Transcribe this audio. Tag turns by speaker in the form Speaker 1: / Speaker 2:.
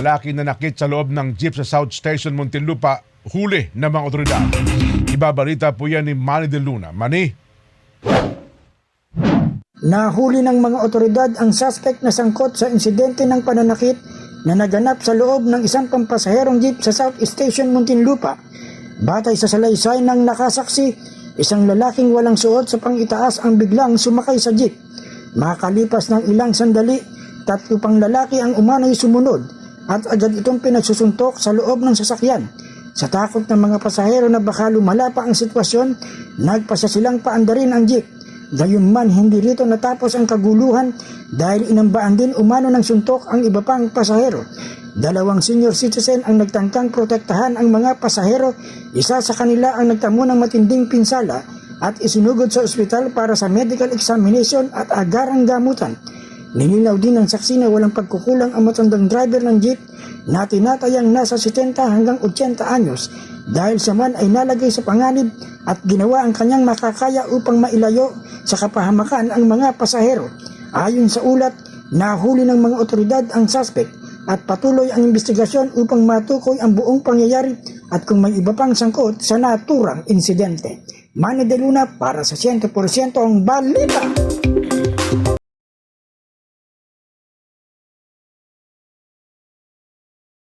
Speaker 1: lalaki na nakit sa loob ng jeep sa South Station, Muntinlupa, huli ng mga otoridad. Ibabalita po yan ni Manny De Luna. Manny?
Speaker 2: Nahuli ng mga otoridad ang suspect na sangkot sa insidente ng pananakit na naganap sa loob ng isang pampasaherong jeep sa South Station, Muntinlupa. Batay sa salaysay ng nakasaksi, isang lalaking walang suot sa pangitaas ang biglang sumakay sa jeep. Makalipas ng ilang sandali, 3 pang lalaki ang umano'y sumunod at agad itong pinagsusuntok sa loob ng sasakyan. Sa takot ng mga pasahero na baka lumala pa ang sitwasyon, nagpasya silang paandarin ang jeep. Gayunman, hindi rito natapos ang kaguluhan dahil inambaan din umano ng suntok ang iba pang pasahero. 2 senior citizen ang nagtangkang protektahan ang mga pasahero. Isa sa kanila ang nagtamo ng matinding pinsala at isinugod sa ospital para sa medical examination at agarang gamutan. Nilinaw din ng saksi na walang pagkukulang ang matandang driver ng jeep na tinatayang nasa 70 hanggang 80 anyos dahil siya man ay nalagay sa panganib at ginawa ang kanyang makakaya upang mailayo sa kapahamakan ang mga pasahero. Ayon sa ulat, nahuli ng mga otoridad ang suspect at patuloy ang investigasyon upang matukoy ang buong pangyayari at kung may iba pang sangkot sa naturang insidente. Manny De Luna para sa 100% ang balita.